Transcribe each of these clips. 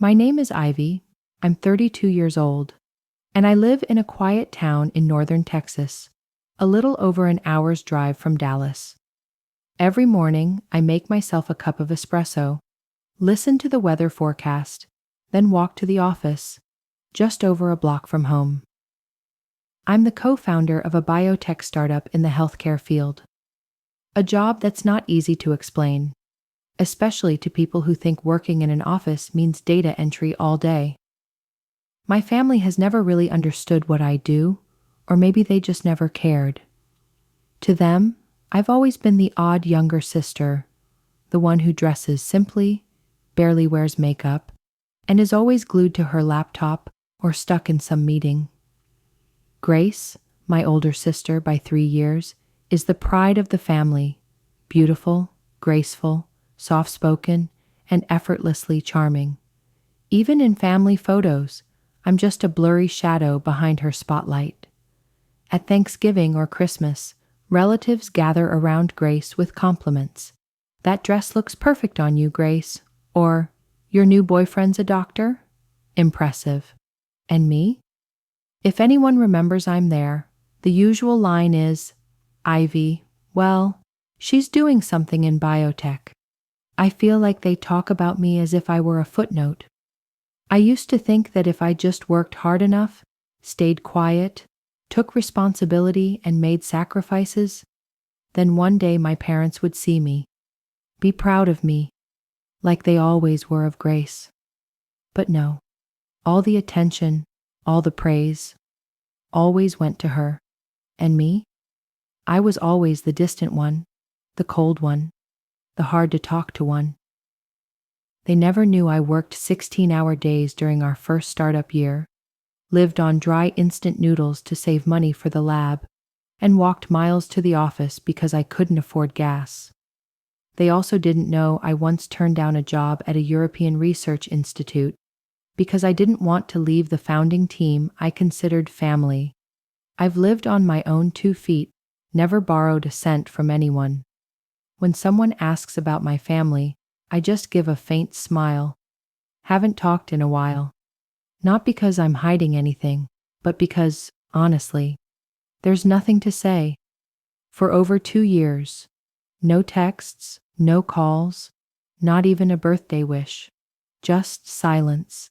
My name is Ivy. I'm 32 years old, and I live in a quiet town in northern Texas, a little over an hour's drive from Dallas. Every morning, I make myself a cup of espresso, listen to the weather forecast, then walk to the office, just over a block from home. I'm the co-founder of a biotech startup in the healthcare field, a job that's not easy to explain, especially to people who think working in an office means data entry all day. My family has never really understood what I do, or maybe they just never cared. To them, I've always been the odd younger sister, the one who dresses simply, barely wears makeup, and is always glued to her laptop or stuck in some meeting. Grace, my older sister by 3 years, is the pride of the family, beautiful, graceful, soft-spoken, and effortlessly charming. Even in family photos, I'm just a blurry shadow behind her spotlight. At Thanksgiving or Christmas, relatives gather around Grace with compliments. "That dress looks perfect on you, Grace," or "Your new boyfriend's a doctor?" Impressive. And me? If anyone remembers I'm there, the usual line is, "Ivy, well, she's doing something in biotech." I feel like they talk about me as if I were a footnote. I used to think that if I just worked hard enough, stayed quiet, took responsibility, and made sacrifices, then one day my parents would see me, be proud of me, like they always were of Grace. But no, all the attention, all the praise, always went to her. And me? I was always the distant one, the cold one, the hard to talk to one. They never knew I worked 16-hour days during our first startup year, lived on dry instant noodles to save money for the lab, and walked miles to the office because I couldn't afford gas. They also didn't know I once turned down a job at a European research institute because I didn't want to leave the founding team I considered family. I've lived on my own 2 feet, never borrowed a cent from anyone. When someone asks about my family, I just give a faint smile. Haven't talked in a while. Not because I'm hiding anything, but because, honestly, there's nothing to say. For over 2 years, no texts, no calls, not even a birthday wish, just silence,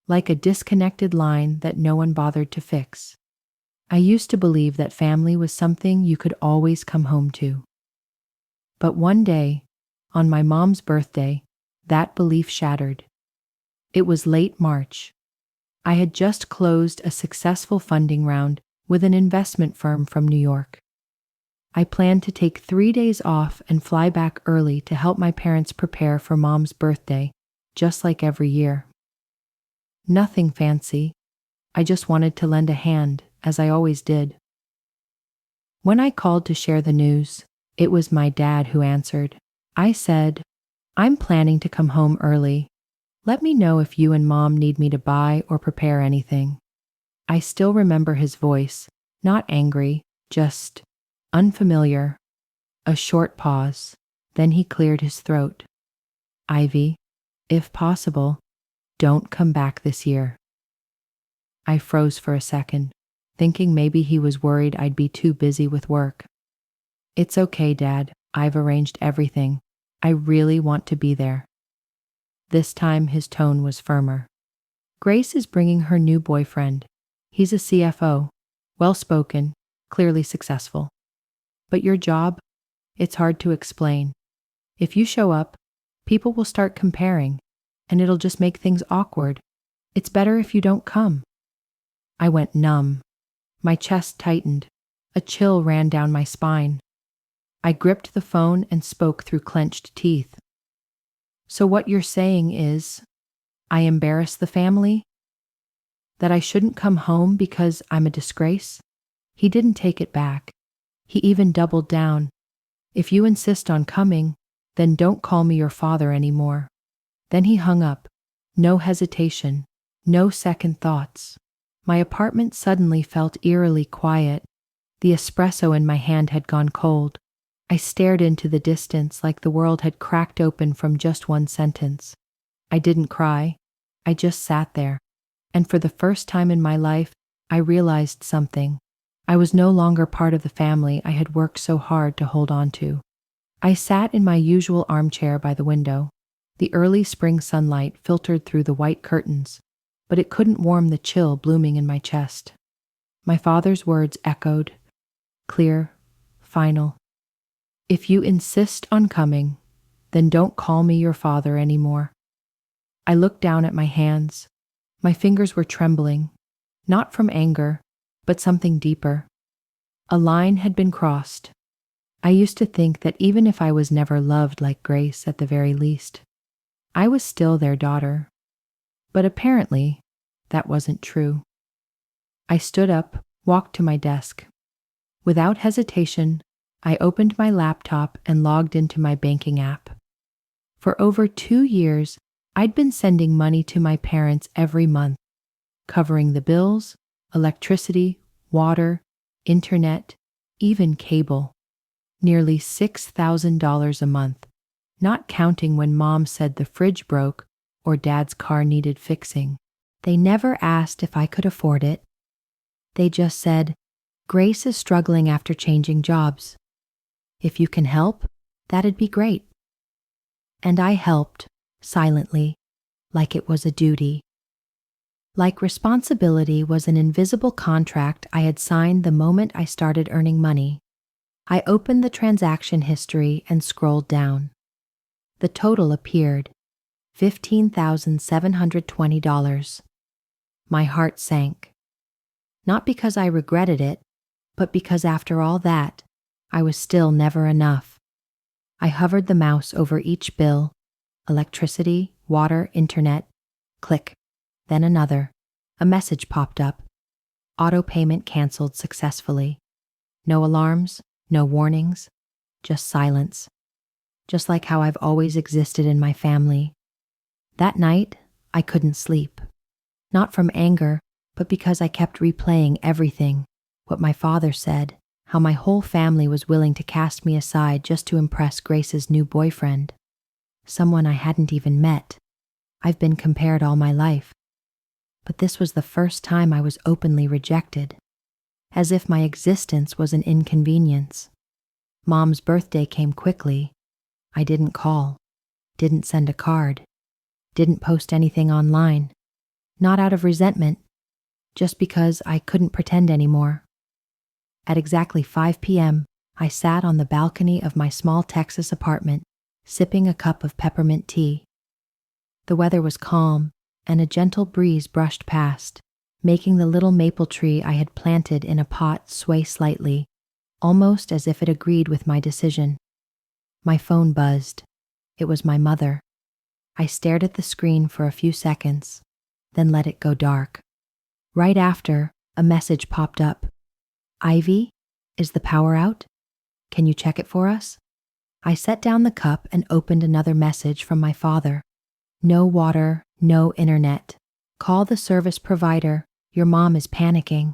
like a disconnected line that no one bothered to fix. I used to believe that family was something you could always come home to. But one day, on my mom's birthday, that belief shattered. It was late March. I had just closed a successful funding round with an investment firm from New York. I planned to take 3 days off and fly back early to help my parents prepare for Mom's birthday, just like every year. Nothing fancy. I just wanted to lend a hand, as I always did. When I called to share the news, it was my dad who answered. I said, "I'm planning to come home early. Let me know if you and Mom need me to buy or prepare anything." I still remember his voice, not angry, just unfamiliar. A short pause, then he cleared his throat. "Ivy, if possible, don't come back this year." I froze for a second, thinking maybe he was worried I'd be too busy with work. "It's okay, Dad. I've arranged everything. I really want to be there." This time his tone was firmer. "Grace is bringing her new boyfriend. He's a CFO, well-spoken, clearly successful. But your job? It's hard to explain. If you show up, people will start comparing, and it'll just make things awkward. It's better if you don't come." I went numb. My chest tightened. A chill ran down my spine. I gripped the phone and spoke through clenched teeth. "So what you're saying is, I embarrass the family? That I shouldn't come home because I'm a disgrace?" He didn't take it back. He even doubled down. "If you insist on coming, then don't call me your father anymore." Then he hung up. No hesitation, no second thoughts. My apartment suddenly felt eerily quiet. The espresso in my hand had gone cold. I stared into the distance like the world had cracked open from just one sentence. I didn't cry. I just sat there, and for the first time in my life, I realized something. I was no longer part of the family I had worked so hard to hold on to. I sat in my usual armchair by the window. The early spring sunlight filtered through the white curtains, but it couldn't warm the chill blooming in my chest. My father's words echoed, clear, final. If you insist on coming, then don't call me your father anymore. I looked down at my hands. My fingers were trembling, not from anger, but something deeper. A line had been crossed. I used to think that even if I was never loved like Grace at the very least, I was still their daughter. But apparently, that wasn't true. I stood up, walked to my desk. Without hesitation, I opened my laptop and logged into my banking app. For over 2 years, I'd been sending money to my parents every month, covering the bills, electricity, water, internet, even cable. Nearly $6,000 a month, not counting when Mom said the fridge broke or Dad's car needed fixing. They never asked if I could afford it. They just said, Grace is struggling after changing jobs. If you can help, that'd be great. And I helped, silently, like it was a duty. Like responsibility was an invisible contract I had signed the moment I started earning money. I opened the transaction history and scrolled down. The total appeared, $15,720. My heart sank. Not because I regretted it, but because after all that, I was still never enough. I hovered the mouse over each bill, electricity, water, internet, click, then another. A message popped up. Auto payment canceled successfully. No alarms, no warnings, just silence. Just like how I've always existed in my family. That night, I couldn't sleep. Not from anger, but because I kept replaying everything. What my father said, how my whole family was willing to cast me aside just to impress Grace's new boyfriend. Someone I hadn't even met. I've been compared all my life. But this was the first time I was openly rejected. As if my existence was an inconvenience. Mom's birthday came quickly. I didn't call, didn't send a card, didn't post anything online. Not out of resentment, just because I couldn't pretend anymore. At exactly 5 p.m., I sat on the balcony of my small Texas apartment, sipping a cup of peppermint tea. The weather was calm, and a gentle breeze brushed past, making the little maple tree I had planted in a pot sway slightly, almost as if it agreed with my decision. My phone buzzed. It was my mother. I stared at the screen for a few seconds, then let it go dark. Right after, a message popped up. Ivy, is the power out? Can you check it for us? I set down the cup and opened another message from my father. No water, no internet. Call the service provider. Your mom is panicking.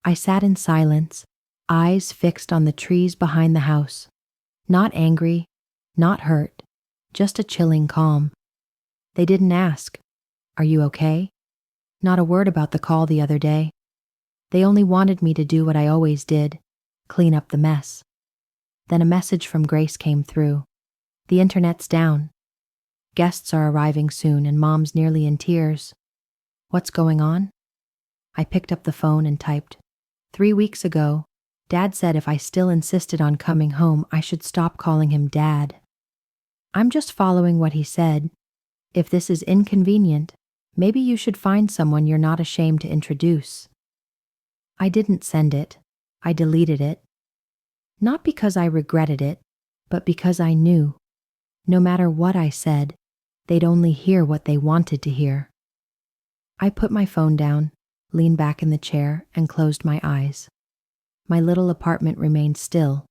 I sat in silence, eyes fixed on the trees behind the house. Not angry, not hurt, just a chilling calm. They didn't ask, "Are you okay?" Not a word about the call the other day. They only wanted me to do what I always did, clean up the mess. Then a message from Grace came through. The internet's down. Guests are arriving soon and Mom's nearly in tears. What's going on? I picked up the phone and typed. 3 weeks ago, Dad said if I still insisted on coming home, I should stop calling him Dad. I'm just following what he said. If this is inconvenient, maybe you should find someone you're not ashamed to introduce. I didn't send it. I deleted it. Not because I regretted it, but because I knew, no matter what I said, they'd only hear what they wanted to hear. I put my phone down, leaned back in the chair, and closed my eyes. My little apartment remained still.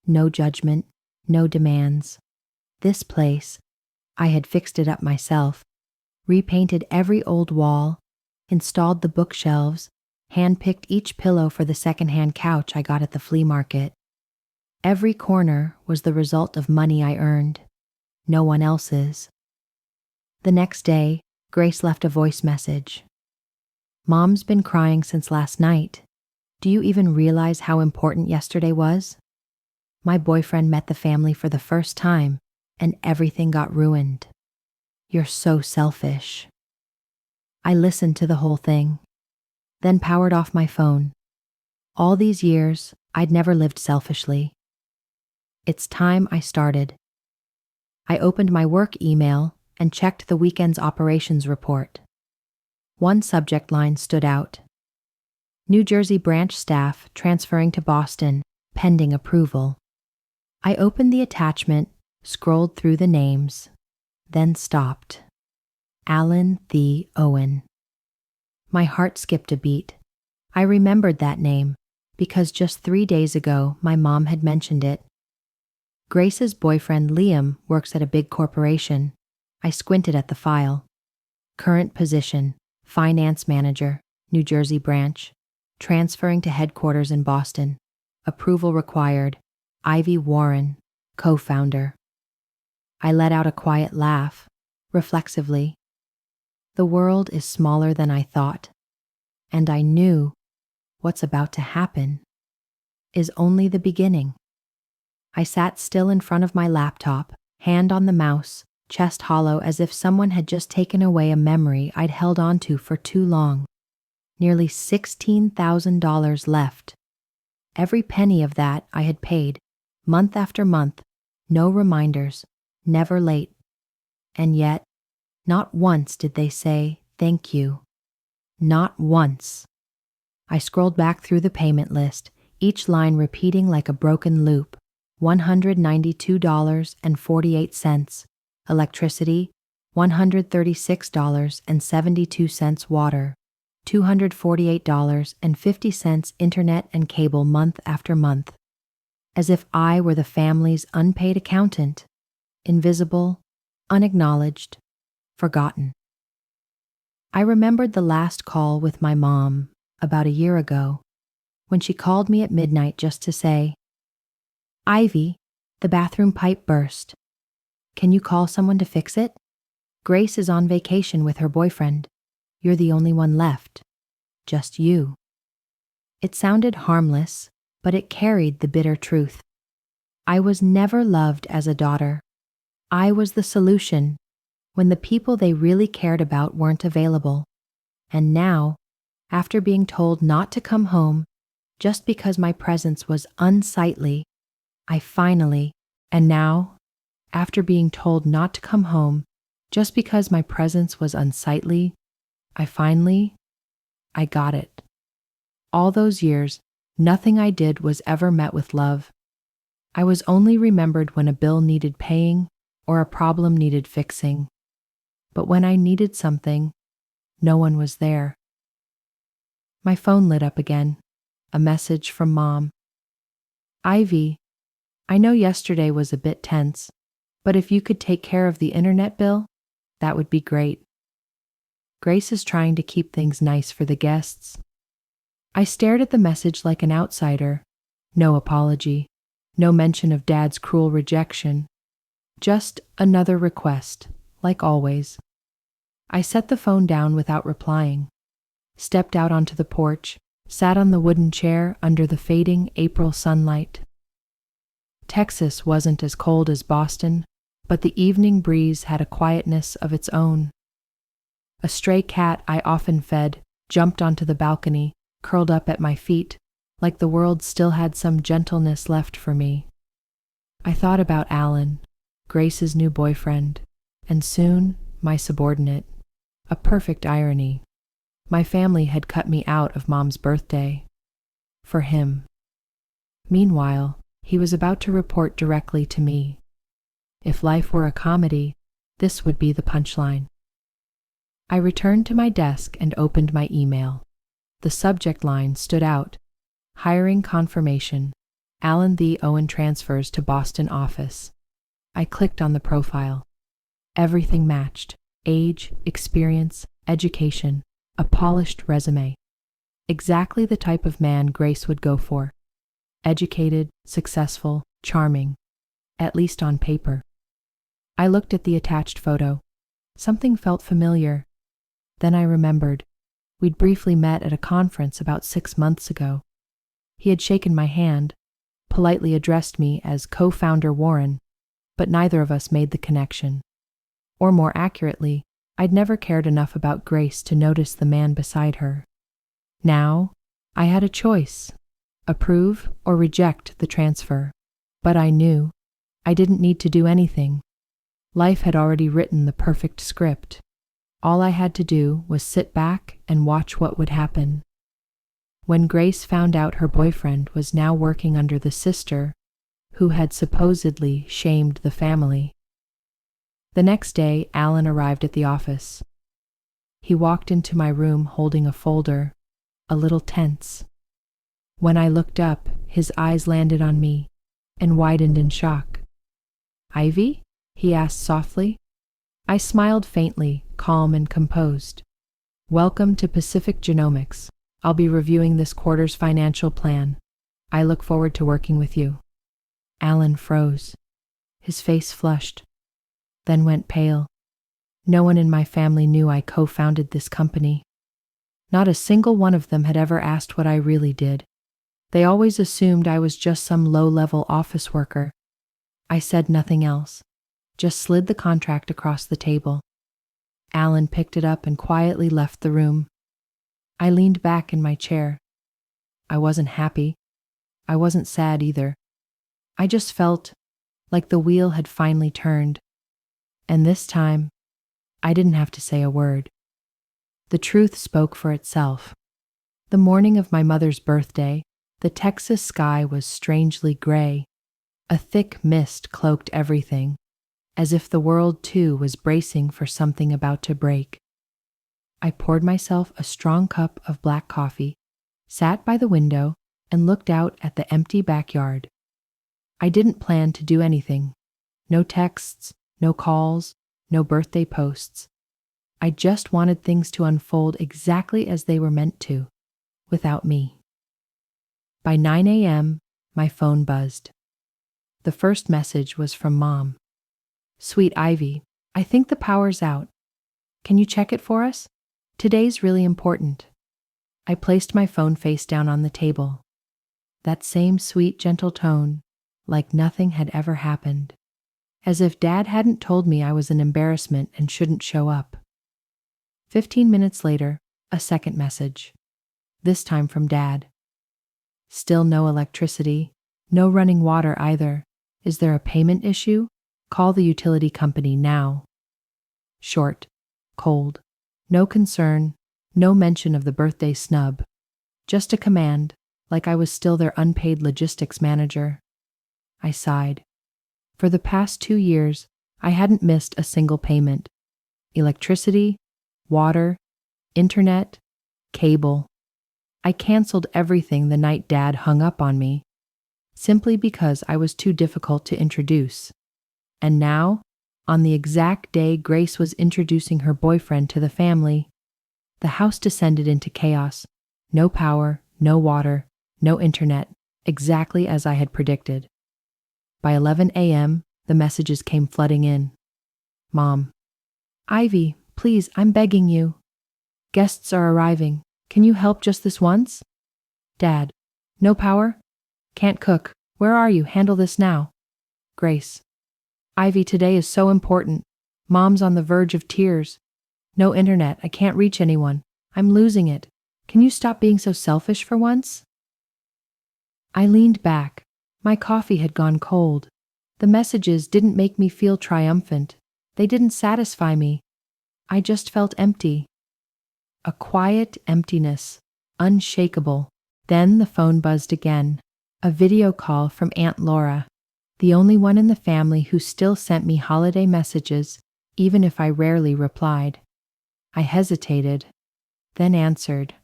No judgment, no demands. This place, I had fixed it up myself, repainted every old wall, installed the bookshelves, handpicked each pillow for the secondhand couch I got at the flea market. Every corner was the result of money I earned, no one else's. The next day, Grace left a voice message. Mom's been crying since last night. Do you even realize how important yesterday was? My boyfriend met the family for the first time, and everything got ruined. You're so selfish. I listened to the whole thing, then powered off my phone. All these years, I'd never lived selfishly. It's time I started. I opened my work email and checked the weekend's operations report. One subject line stood out. New Jersey branch staff transferring to Boston, pending approval. I opened the attachment, scrolled through the names, then stopped. Alan the Owen. My heart skipped a beat. I remembered that name because just 3 days ago my mom had mentioned it. Grace's boyfriend Liam works at a big corporation. I squinted at the file. Current position, finance manager, New Jersey branch, transferring to headquarters in Boston. Approval required. Ivy Warren, co-founder. I let out a quiet laugh, reflexively. The world is smaller than I thought, and I knew what's about to happen is only the beginning. I sat still in front of my laptop, hand on the mouse, chest hollow as if someone had just taken away a memory I'd held onto for too long. Nearly $16,000 left. Every penny of that I had paid, month after month, no reminders, never late. And yet, not once did they say thank you. Not once. I scrolled back through the payment list, each line repeating like a broken loop. $192.48. Electricity, $136.72 water. $248.50 internet and cable month after month. As if I were the family's unpaid accountant, invisible, unacknowledged, forgotten. I remembered the last call with my mom about a year ago, when she called me at midnight just to say, Ivy, the bathroom pipe burst. Can you call someone to fix it? Grace is on vacation with her boyfriend. You're the only one left. Just you. It sounded harmless, but it carried the bitter truth. I was never loved as a daughter. I was the solution when the people they really cared about weren't available. And now, after being told not to come home just because my presence was unsightly, I finally, and now, after being told not to come home just because my presence was unsightly, I got it. All those years, nothing I did was ever met with love. I was only remembered when a bill needed paying or a problem needed fixing. But when I needed something, no one was there. My phone lit up again, a message from Mom. Ivy, I know yesterday was a bit tense, but if you could take care of the internet bill, that would be great. Grace is trying to keep things nice for the guests. I stared at the message like an outsider. No apology, no mention of Dad's cruel rejection. Just another request, like always. I set the phone down without replying, stepped out onto the porch, sat on the wooden chair under the fading April sunlight. Texas wasn't as cold as Boston, but the evening breeze had a quietness of its own. A stray cat I often fed jumped onto the balcony, curled up at my feet, like the world still had some gentleness left for me. I thought about Alan, Grace's new boyfriend, and soon my subordinate. A perfect irony. My family had cut me out of Mom's birthday. For him. Meanwhile, he was about to report directly to me. If life were a comedy, this would be the punchline. I returned to my desk and opened my email. The subject line stood out. Hiring confirmation. Alan the Owen transfers to Boston office. I clicked on the profile. Everything matched. Age, experience, education, a polished resume. Exactly the type of man Grace would go for. Educated, successful, charming, at least on paper. I looked at the attached photo. Something felt familiar, Then I remembered. We'd briefly met at a conference about 6 months ago. He had shaken my hand, politely addressed me as co-founder Warren, but neither of us made the connection. Or more accurately, I'd never cared enough about Grace to notice the man beside her. Now, I had a choice: approve or reject the transfer. But I knew I didn't need to do anything. Life had already written the perfect script. All I had to do was sit back and watch what would happen. When Grace found out her boyfriend was now working under the sister who had supposedly shamed the family. The next day, Alan arrived at the office. He walked into my room holding a folder, a little tense. When I looked up, his eyes landed on me and widened in shock. "Ivy?" he asked softly. I smiled faintly, calm and composed. "Welcome to Pacific Genomics. I'll be reviewing this quarter's financial plan. I look forward to working with you." Alan froze. His face flushed, then went pale. No one in my family knew I co-founded this company. Not a single one of them had ever asked what I really did. They always assumed I was just some low-level office worker. I said nothing else, just slid the contract across the table. Alan picked it up and quietly left the room. I leaned back in my chair. I wasn't happy. I wasn't sad either. I just felt like the wheel had finally turned. And this time, I didn't have to say a word. The truth spoke for itself. The morning of my mother's birthday, the Texas sky was strangely gray. A thick mist cloaked everything, as if the world too was bracing for something about to break. I poured myself a strong cup of black coffee, sat by the window, and looked out at the empty backyard. I didn't plan to do anything. No texts, no calls, no birthday posts. I just wanted things to unfold exactly as they were meant to, without me. By 9 a.m., my phone buzzed. The first message was from Mom. "Sweet Ivy, I think the power's out. Can you check it for us? Today's really important." I placed my phone face down on the table. That same sweet, gentle tone, like nothing had ever happened. As if Dad hadn't told me I was an embarrassment and shouldn't show up. 15 minutes later, a second message. This time from Dad. "Still no electricity, no running water either. Is there a payment issue? Call the utility company now." Short, cold, no concern, no mention of the birthday snub. Just a command, like I was still their unpaid logistics manager. I sighed. For the past 2 years, I hadn't missed a single payment. Electricity, water, internet, cable. I canceled everything the night Dad hung up on me, simply because I was too difficult to introduce. And now, on the exact day Grace was introducing her boyfriend to the family, the house descended into chaos. No power, no water, no internet, exactly as I had predicted. By 11 a.m., the messages came flooding in. Mom. "Ivy, please, I'm begging you. Guests are arriving. Can you help just this once?" Dad. "No power? Can't cook. Where are you? Handle this now." Grace. "Ivy, today is so important. Mom's on the verge of tears. No internet. I can't reach anyone. I'm losing it. Can you stop being so selfish for once?" I leaned back. My coffee had gone cold. The messages didn't make me feel triumphant. They didn't satisfy me. I just felt empty. A quiet emptiness, unshakable. Then the phone buzzed again. A video call from Aunt Laura, the only one in the family who still sent me holiday messages, even if I rarely replied. I hesitated, then answered.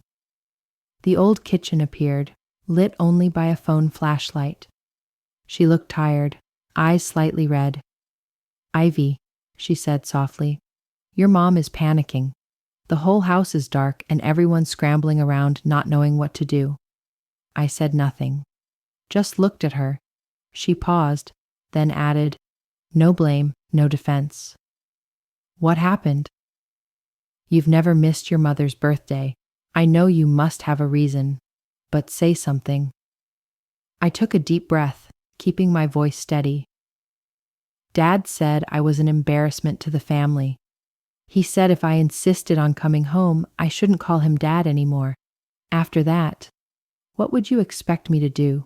The old kitchen appeared, lit only by a phone flashlight. She looked tired, eyes slightly red. "Ivy," she said softly, "your mom is panicking. The whole house is dark and everyone's scrambling around not knowing what to do." I said nothing, just looked at her. She paused, then added, "No blame, no defense." "What happened?" You've never missed your mother's birthday. I know you must have a reason, but say something." I took a deep breath, keeping my voice steady. "Dad said I was an embarrassment to the family. He said if I insisted on coming home, I shouldn't call him Dad anymore. After that, what would you expect me to do?"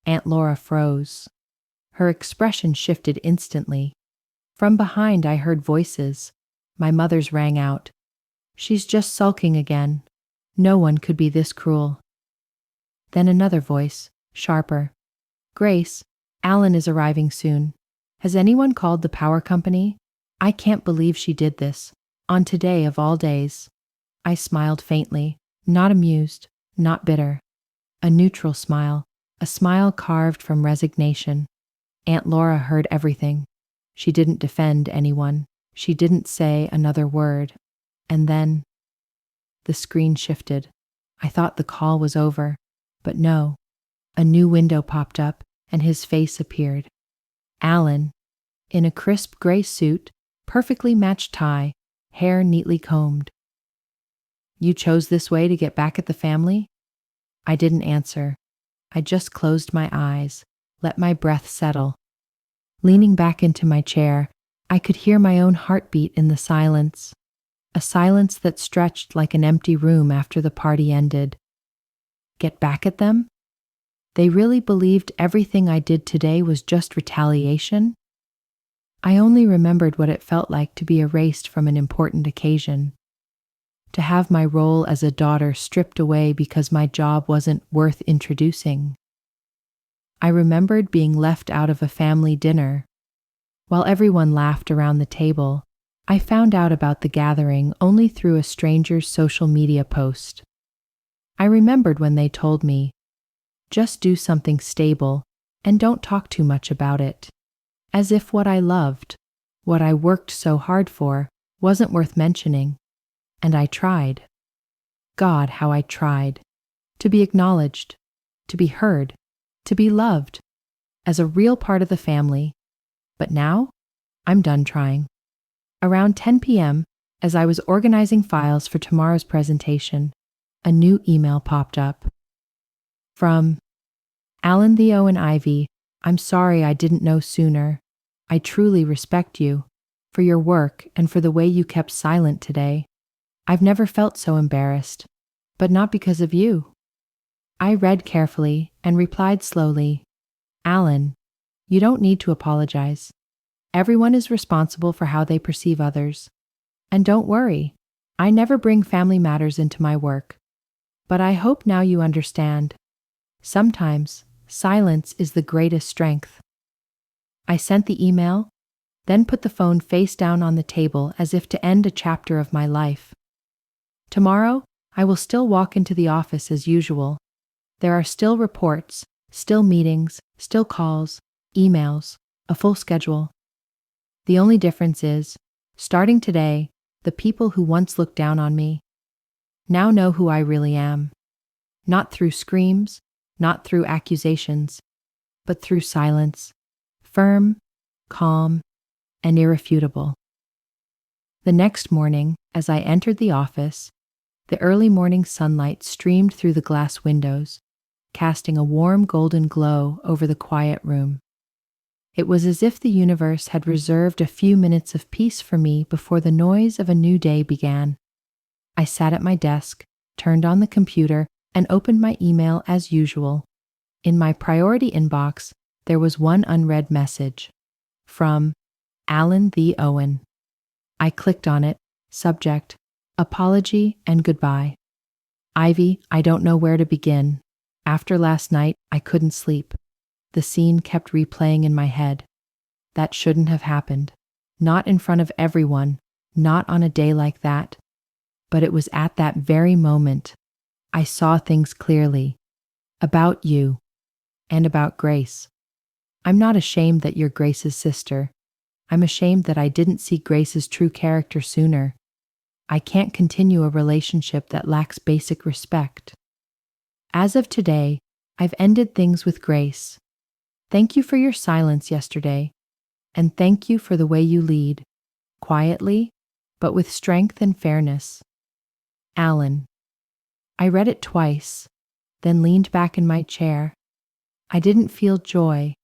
Aunt Laura froze. Her expression shifted instantly. From behind, I heard voices. My mother's rang out. "She's just sulking again. No one could be this cruel." Then another voice, sharper. "Grace, Alan is arriving soon. Has anyone called the power company? I can't believe she did this. On today of all days." I smiled faintly, not amused, not bitter. A neutral smile, a smile carved from resignation. Aunt Laura heard everything. She didn't defend anyone. She didn't say another word. And then the screen shifted. I thought the call was over, but no. A new window popped up, and his face appeared. Alan, in a crisp gray suit, perfectly matched tie, hair neatly combed. "You chose this way to get back at the family?" I didn't answer. I just closed my eyes, let my breath settle. Leaning back into my chair, I could hear my own heartbeat in the silence, a silence that stretched like an empty room after the party ended. Get back at them? They really believed everything I did today was just retaliation? I only remembered what it felt like to be erased from an important occasion, to have my role as a daughter stripped away because my job wasn't worth introducing. I remembered being left out of a family dinner. While everyone laughed around the table, I found out about the gathering only through a stranger's social media post. I remembered when they told me, "Just do something stable and don't talk too much about it," as if what I loved, what I worked so hard for, wasn't worth mentioning. And I tried. God, how I tried. To be acknowledged, to be heard, to be loved, as a real part of the family. But now, I'm done trying. Around 10 p.m., as I was organizing files for tomorrow's presentation, a new email popped up. From Alan, Theo, and Ivy, "I'm sorry I didn't know sooner. I truly respect you, for your work and for the way you kept silent today. I've never felt so embarrassed, but not because of you." I read carefully and replied slowly, "Alan, you don't need to apologize. Everyone is responsible for how they perceive others. And don't worry, I never bring family matters into my work. But I hope now you understand. Sometimes silence is the greatest strength." I sent the email, then put the phone face down on the table as if to end a chapter of my life. Tomorrow, I will still walk into the office as usual. There are still reports, still meetings, still calls, emails, a full schedule. The only difference is, starting today, the people who once looked down on me now know who I really am. Not through screams, not through accusations, but through silence, firm, calm, and irrefutable. The next morning, as I entered the office, the early morning sunlight streamed through the glass windows, casting a warm golden glow over the quiet room. It was as if the universe had reserved a few minutes of peace for me before the noise of a new day began. I sat at my desk, turned on the computer, and opened my email as usual. In my priority inbox, there was one unread message from Alan the Owen. I clicked on it, subject, apology and goodbye. "Ivy, I don't know where to begin. After last night, I couldn't sleep. The scene kept replaying in my head. That shouldn't have happened. Not in front of everyone, not on a day like that. But it was at that very moment I saw things clearly. About you, and about Grace. I'm not ashamed that you're Grace's sister. I'm ashamed that I didn't see Grace's true character sooner. I can't continue a relationship that lacks basic respect. As of today, I've ended things with Grace. Thank you for your silence yesterday, and thank you for the way you lead, quietly, but with strength and fairness. Alan. I read it twice, then leaned back in my chair. I didn't feel joy.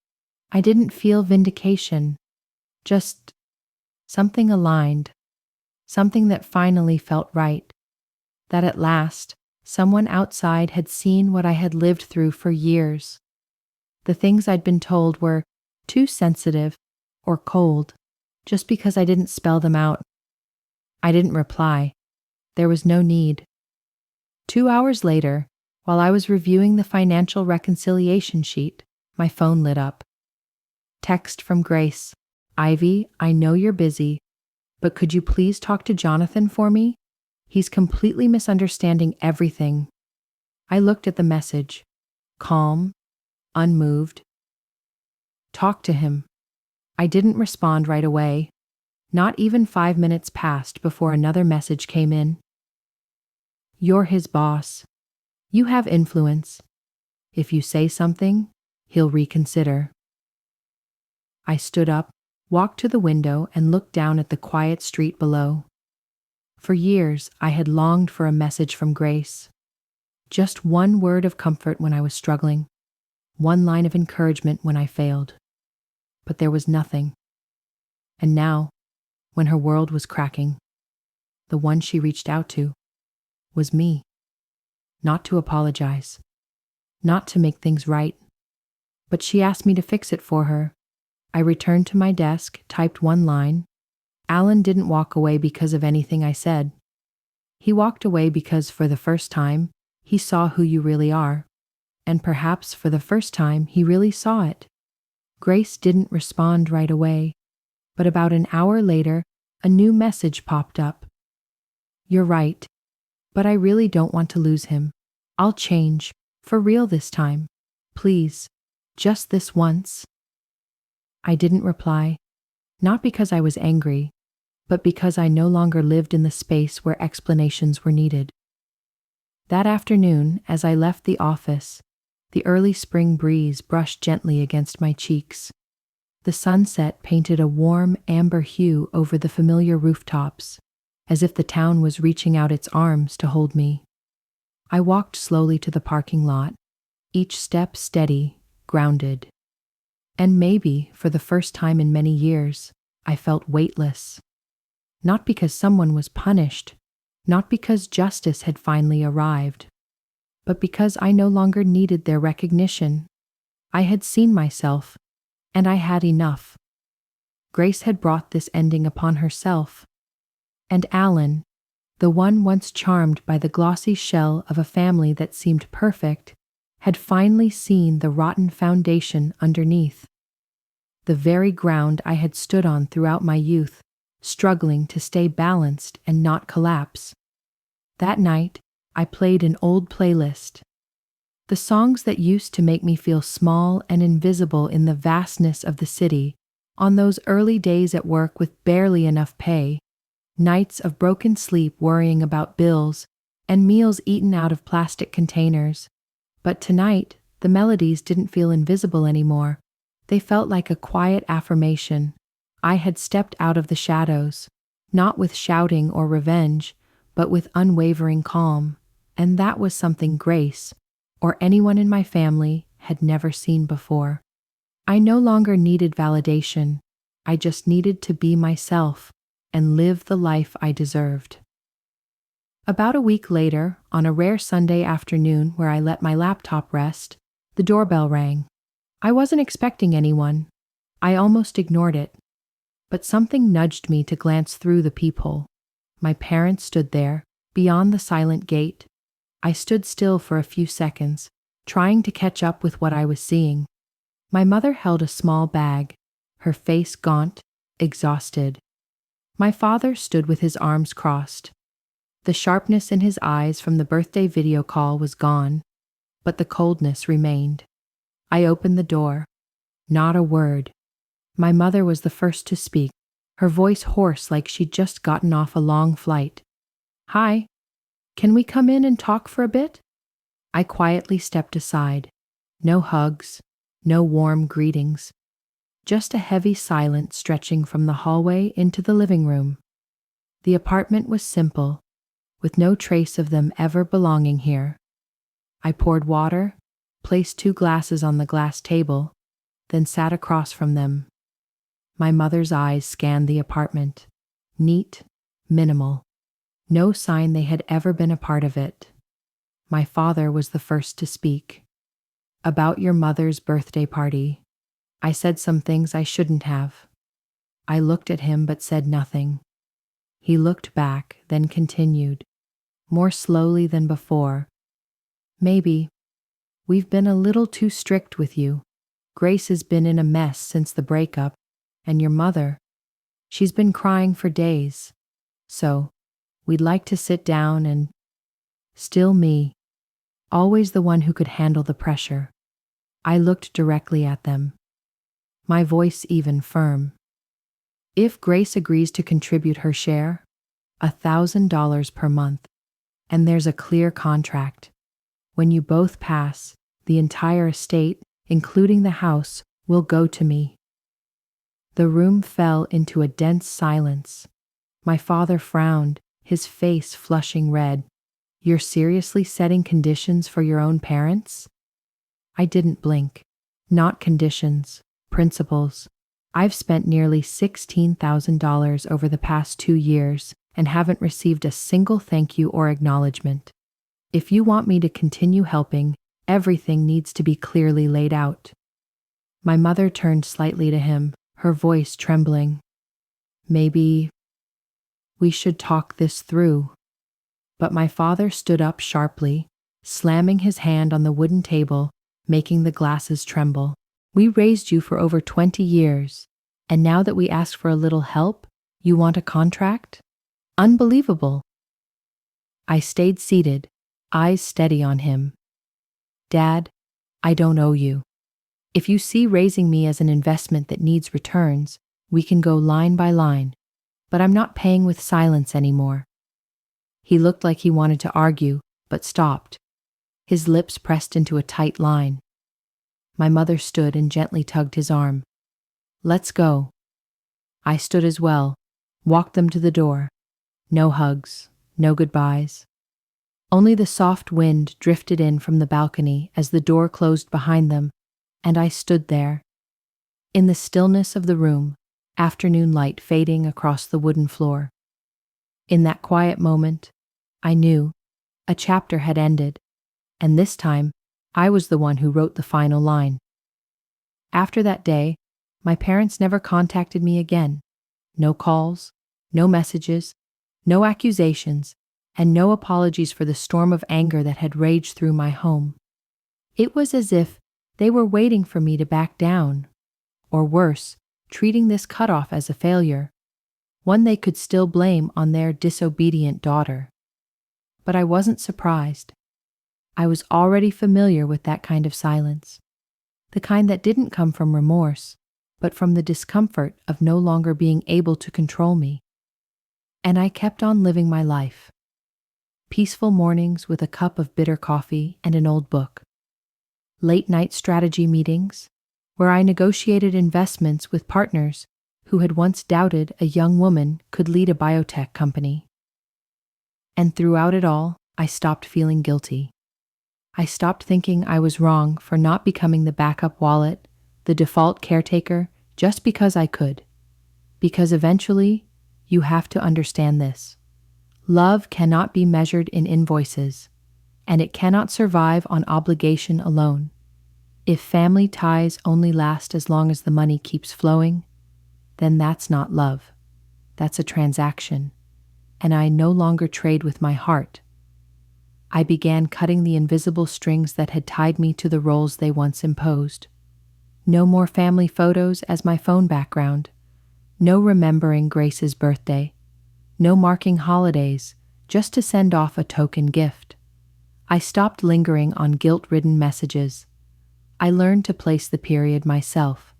I didn't feel vindication. Just something aligned. Something that finally felt right. That at last, someone outside had seen what I had lived through for years. The things I'd been told were too sensitive or cold, just because I didn't spell them out. I didn't reply. There was no need. 2 hours later, while I was reviewing the financial reconciliation sheet, my phone lit up. Text from Grace. Ivy, I know you're busy, but could you please talk to Jonathan for me? He's completely misunderstanding everything. I looked at the message. Calm, unmoved. Talk to him. I didn't respond right away. Not even 5 minutes passed before another message came in. You're his boss. You have influence. If you say something, he'll reconsider. I stood up, walked to the window, and looked down at the quiet street below. For years, I had longed for a message from Grace. Just one word of comfort when I was struggling, one line of encouragement when I failed. But there was nothing. And now, when her world was cracking, the one she reached out to was me. Not to apologize, not to make things right, but she asked me to fix it for her. I returned to my desk, typed one line. Alan didn't walk away because of anything I said. He walked away because for the first time, he saw who you really are. And perhaps for the first time, he really saw it. Grace didn't respond right away, but about an hour later, a new message popped up. You're right, but I really don't want to lose him. I'll change, for real this time. Please, just this once. I didn't reply, not because I was angry, but because I no longer lived in the space where explanations were needed. That afternoon, as I left the office, the early spring breeze brushed gently against my cheeks. The sunset painted a warm amber hue over the familiar rooftops, as if the town was reaching out its arms to hold me. I walked slowly to the parking lot, each step steady, grounded. And maybe, for the first time in many years, I felt weightless. Not because someone was punished, not because justice had finally arrived, but because I no longer needed their recognition. I had seen myself, and I had enough. Grace had brought this ending upon herself. And Alan, the one once charmed by the glossy shell of a family that seemed perfect, had finally seen the rotten foundation underneath. The very ground I had stood on throughout my youth, struggling to stay balanced and not collapse. That night, I played an old playlist. The songs that used to make me feel small and invisible in the vastness of the city, on those early days at work with barely enough pay, nights of broken sleep worrying about bills, and meals eaten out of plastic containers. But tonight, the melodies didn't feel invisible anymore. They felt like a quiet affirmation. I had stepped out of the shadows, not with shouting or revenge, but with unwavering calm, and that was something Grace, or anyone in my family, had never seen before. I no longer needed validation. I just needed to be myself and live the life I deserved. About a week later, on a rare Sunday afternoon where I let my laptop rest, the doorbell rang. I wasn't expecting anyone. I almost ignored it. But something nudged me to glance through the peephole. My parents stood there, beyond the silent gate. I stood still for a few seconds, trying to catch up with what I was seeing. My mother held a small bag, her face gaunt, exhausted. My father stood with his arms crossed. The sharpness in his eyes from the birthday video call was gone, but the coldness remained. I opened the door. Not a word. My mother was the first to speak, her voice hoarse like she'd just gotten off a long flight. Hi, can we come in and talk for a bit? I quietly stepped aside. No hugs, no warm greetings. Just a heavy silence stretching from the hallway into the living room. The apartment was simple, with no trace of them ever belonging here. I poured water, placed 2 glasses on the glass table, then sat across from them. My mother's eyes scanned the apartment. Neat, minimal. No sign they had ever been a part of it. My father was the first to speak. About your mother's birthday party. I said some things I shouldn't have. I looked at him but said nothing. He looked back, then continued, more slowly than before. Maybe. We've been a little too strict with you. Grace has been in a mess since the breakup, and your mother, she's been crying for days. So, we'd like to sit down and... Still me. Always the one who could handle the pressure. I looked directly at them. My voice even firm. If Grace agrees to contribute her share, $1,000 per month, and there's a clear contract. When you both pass, the entire estate, including the house, will go to me. The room fell into a dense silence. My father frowned, his face flushing red. You're seriously setting conditions for your own parents? I didn't blink. Not conditions, principles. I've spent nearly $16,000 over the past 2 years and haven't received a single thank you or acknowledgement. If you want me to continue helping, everything needs to be clearly laid out. My mother turned slightly to him, her voice trembling. Maybe we should talk this through. But my father stood up sharply, slamming his hand on the wooden table, making the glasses tremble. We raised you for over 20 years, and now that we ask for a little help, you want a contract? Unbelievable. I stayed seated, eyes steady on him. Dad, I don't owe you. If you see raising me as an investment that needs returns, we can go line by line, but I'm not paying with silence anymore. He looked like he wanted to argue, but stopped. His lips pressed into a tight line. My mother stood and gently tugged his arm. Let's go. I stood as well, walked them to the door. No hugs, no goodbyes. Only the soft wind drifted in from the balcony as the door closed behind them, and I stood there. In the stillness of the room, afternoon light fading across the wooden floor. In that quiet moment, I knew a chapter had ended, and this time I was the one who wrote the final line. After that day, my parents never contacted me again. No calls, no messages, no accusations, and no apologies for the storm of anger that had raged through my home. It was as if they were waiting for me to back down, or worse, treating this cutoff as a failure, one they could still blame on their disobedient daughter. But I wasn't surprised. I was already familiar with that kind of silence, the kind that didn't come from remorse, but from the discomfort of no longer being able to control me. And I kept on living my life. Peaceful mornings with a cup of bitter coffee and an old book. Late-night strategy meetings, where I negotiated investments with partners who had once doubted a young woman could lead a biotech company. And throughout it all, I stopped feeling guilty. I stopped thinking I was wrong for not becoming the backup wallet, the default caretaker, just because I could. Because eventually, you have to understand this. Love cannot be measured in invoices, and it cannot survive on obligation alone. If family ties only last as long as the money keeps flowing, then that's not love. That's a transaction, and I no longer trade with my heart. I began cutting the invisible strings that had tied me to the roles they once imposed. No more family photos as my phone background. No remembering Grace's birthday. No marking holidays, just to send off a token gift. I stopped lingering on guilt-ridden messages. I learned to place the period myself,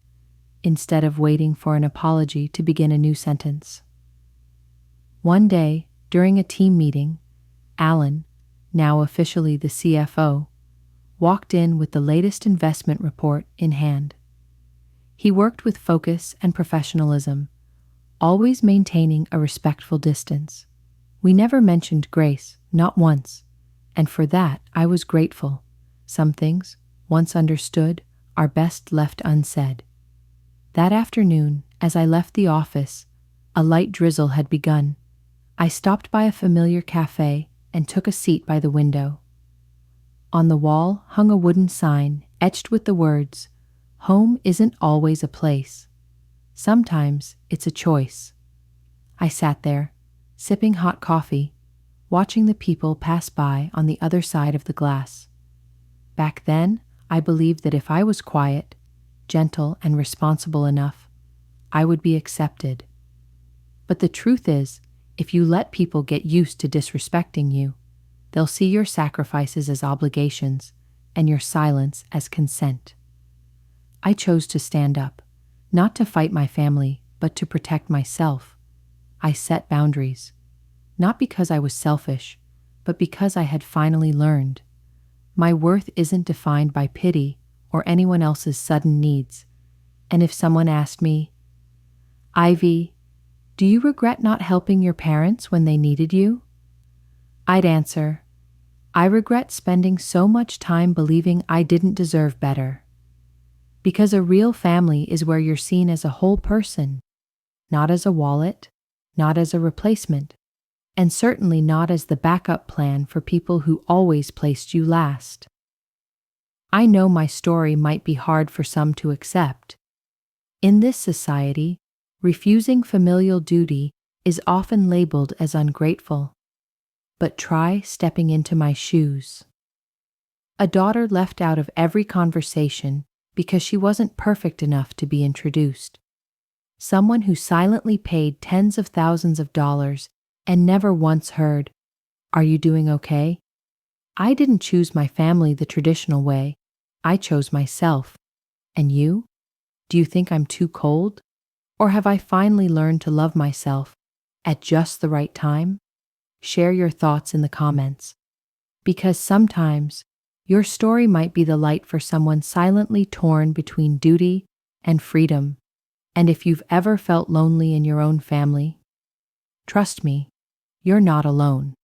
instead of waiting for an apology to begin a new sentence. One day, during a team meeting, Alan, now officially the CFO, walked in with the latest investment report in hand. He worked with focus and professionalism, always maintaining a respectful distance. We never mentioned Grace, not once, and for that I was grateful. Some things, once understood, are best left unsaid. That afternoon, as I left the office, a light drizzle had begun. I stopped by a familiar cafe and took a seat by the window. On the wall hung a wooden sign etched with the words, "Home isn't always a place. Sometimes it's a choice." I sat there, sipping hot coffee, watching the people pass by on the other side of the glass. Back then, I believed that if I was quiet, gentle, and responsible enough, I would be accepted. But the truth is, if you let people get used to disrespecting you, they'll see your sacrifices as obligations and your silence as consent. I chose to stand up, not to fight my family, but to protect myself. I set boundaries, not because I was selfish, but because I had finally learned. My worth isn't defined by pity or anyone else's sudden needs. And if someone asked me, "Ivy, do you regret not helping your parents when they needed you?" I'd answer, "I regret spending so much time believing I didn't deserve better." Because a real family is where you're seen as a whole person, not as a wallet, not as a replacement, and certainly not as the backup plan for people who always placed you last. I know my story might be hard for some to accept. In this society, refusing familial duty is often labeled as ungrateful. But try stepping into my shoes. A daughter left out of every conversation because she wasn't perfect enough to be introduced. Someone who silently paid tens of thousands of dollars and never once heard, "Are you doing okay?" I didn't choose my family the traditional way. I chose myself. And you? Do you think I'm too cold? Or have I finally learned to love myself at just the right time? Share your thoughts in the comments. Because sometimes your story might be the light for someone silently torn between duty and freedom. And if you've ever felt lonely in your own family, trust me, you're not alone.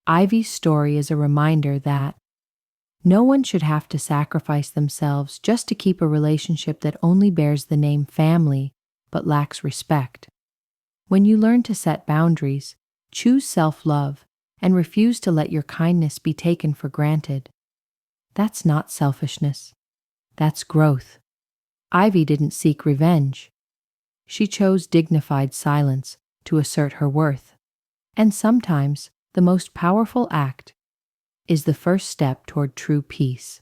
Ivy's story is a reminder that no one should have to sacrifice themselves just to keep a relationship that only bears the name family but lacks respect. When you learn to set boundaries, choose self-love, and refuse to let your kindness be taken for granted, that's not selfishness. That's growth. Ivy didn't seek revenge. She chose dignified silence to assert her worth. And sometimes the most powerful act is the first step toward true peace.